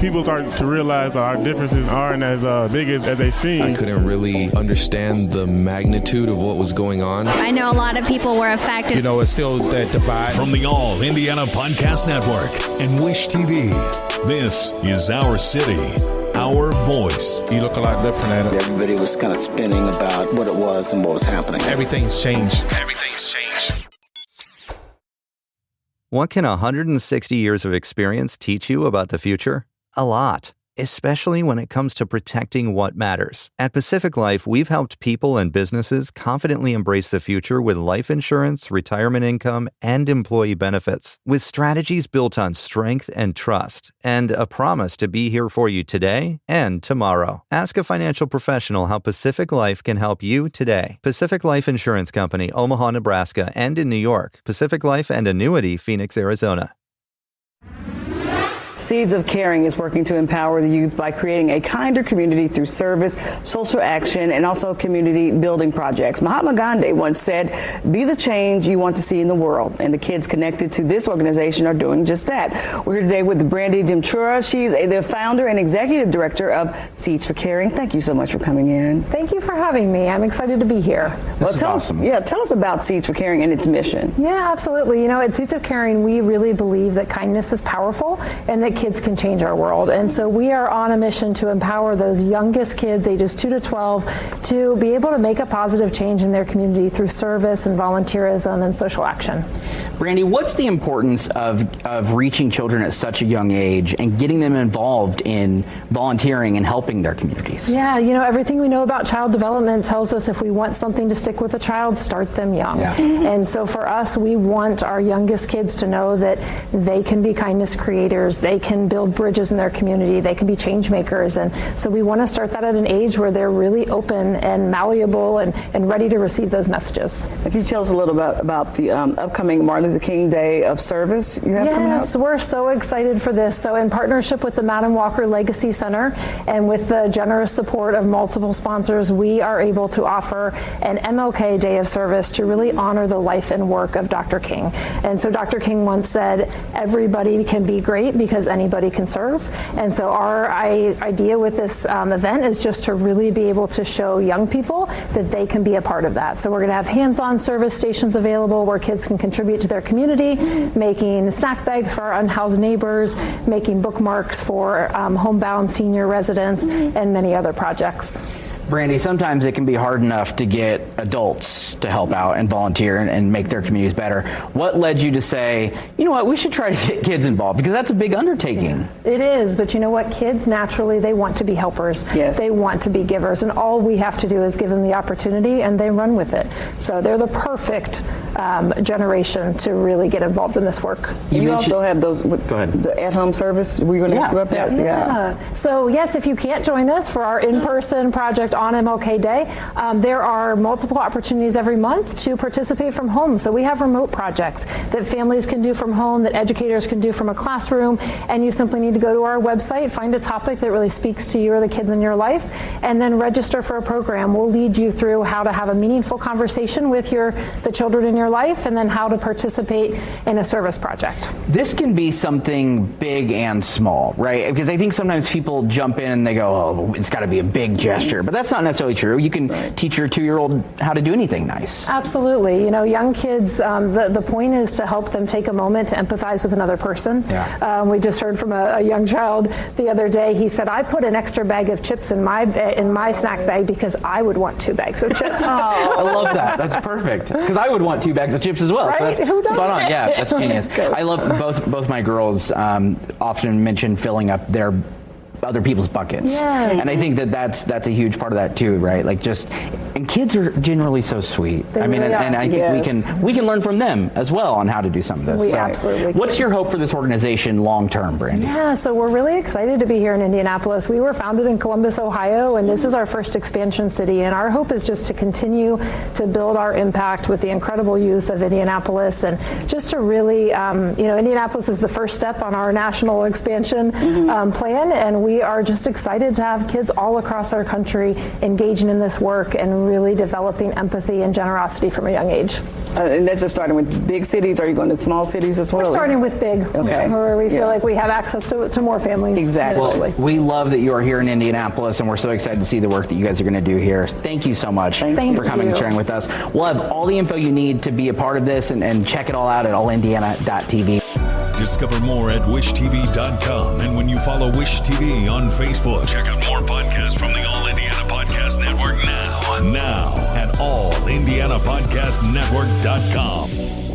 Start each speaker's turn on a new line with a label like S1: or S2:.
S1: people start to realize our differences aren't as big as they seem.
S2: I couldn't really understand the magnitude of what was going on.
S3: I know a lot of people were affected.
S4: You know, it's still that divide.
S5: From the All Indiana Podcast Network and Wish TV, this is Our City, Our Voice.
S4: You look a lot different at it.
S6: Everybody was kind of spinning about what it was and what was happening.
S4: Everything's changed.
S5: Everything's changed.
S7: What can 160 years of experience teach you about the future? A lot, especially when it comes to protecting what matters. At Pacific Life, we've helped people and businesses confidently embrace the future with life insurance, retirement income, and employee benefits. With strategies built on strength and trust, and a promise to be here for you today and tomorrow. Ask a financial professional how Pacific Life can help you today. Pacific Life Insurance Company, Omaha, Nebraska, and in New York. Pacific Life and Annuity, Phoenix, Arizona.
S8: Seeds of Caring is working to empower the youth by creating a kinder community through service, social action, and also community building projects. Mahatma Gandhi once said, "Be the change you want to see in the world." And the kids connected to this organization are doing just that. We're here today with Brandy Jemczura. She's the founder and executive director of Seeds for Caring. Thank you so much for coming in.
S9: Thank you for having me. I'm excited to be here.
S8: Well, tell us about Seeds for Caring and its mission.
S9: Yeah, absolutely. You know, at Seeds of Caring, we really believe that kindness is powerful and that kids can change our world. And so we are on a mission to empower those youngest kids, ages 2 to 12, to be able to make a positive change in their community through service and volunteerism and social action.
S10: Brandy, what's the importance of reaching children at such a young age and getting them involved in volunteering and helping their communities?
S9: Yeah, you know, everything we know about child development tells us if we want something to stick with a child, start them young. Yeah. And so for us, we want our youngest kids to know that they can be kindness creators, they can build bridges in their community, they can be change makers. And so we want to start that at an age where they're really open and malleable and ready to receive those messages.
S8: Can you tell us a little about the upcoming Martin Luther King Day of Service you have coming up?
S9: Yes, we're so excited for this. So in partnership with the Madam Walker Legacy Center and with the generous support of multiple sponsors, we are able to offer an MLK Day of Service to really honor the life and work of Dr. King. And so Dr. King once said, everybody can be great because anybody can serve. And so our idea with this event is just to really be able to show young people that they can be a part of that. So we're going to have hands-on service stations available where kids can contribute to their community, making snack bags for our unhoused neighbors, making bookmarks for homebound senior residents, and many other projects.
S10: Brandy, sometimes it can be hard enough to get adults to help out and volunteer and make their communities better. What led you to say, you know what, we should try to get kids involved? Because that's a big undertaking.
S9: It is, but you know what? Kids naturally, they want to be helpers.
S8: Yes.
S9: They want to be givers, and all we have to do is give them the opportunity and they run with it. So they're the perfect generation to really get involved in this work.
S8: You also have those,
S10: go ahead.
S8: The at-home service. Were you going to ask about that?
S9: Yeah. So yes, if you can't join us for our in-person project on MLK Day, there are multiple opportunities every month to participate from home. So we have remote projects that families can do from home, that educators can do from a classroom, and you simply need to go to our website, find a topic that really speaks to you or the kids in your life, and then register for a program. We'll lead you through how to have a meaningful conversation with the children in your life, and then how to participate in a service project.
S10: This can be something big and small, right? Because I think sometimes people jump in and they go, oh, it's got to be a big gesture, but that's not necessarily true. You can teach your 2-year-old how to do anything nice.
S9: Absolutely. You know, young kids, the point is to help them take a moment to empathize with another person. Yeah. We just heard from a young child the other day. He said, I put an extra bag of chips in my snack bag because I would want 2 bags of chips.
S10: I love that. That's perfect. Because I would want 2 bags of chips as well.
S9: Right?
S10: So that's spot on. Yeah, that's genius. I love both my girls often mention filling up their other people's buckets.
S9: Yes.
S10: And I think that's a huge part of that too, right? Like and kids are generally so sweet.
S9: They really are.
S10: And I think we can learn from them as well on how to do some of this.
S9: We absolutely can.
S10: What's your hope for this organization long term, Brandy?
S9: Yeah, so we're really excited to be here in Indianapolis. We were founded in Columbus, Ohio, and this is our first expansion city. And our hope is just to continue to build our impact with the incredible youth of Indianapolis, and just to really, Indianapolis is the first step on our national expansion plan, and we are just excited to have kids all across our country engaging in this work and really developing empathy and generosity from a young age.
S8: And that's just starting with big cities. Are you going to small cities as well?
S9: We're starting with big, where we feel like we have access to more families.
S8: Exactly.
S10: Well, we love that you are here in Indianapolis, and we're so excited to see the work that you guys are going to do here. Thank you so much for coming and sharing with us. We'll have all the info you need to be a part of this, and check it all out at allindiana.tv.
S5: Discover more at wishtv.com. And when you follow Wish TV on Facebook, check out more podcasts from the All Indiana Podcast Network now at allindianapodcastnetwork.com.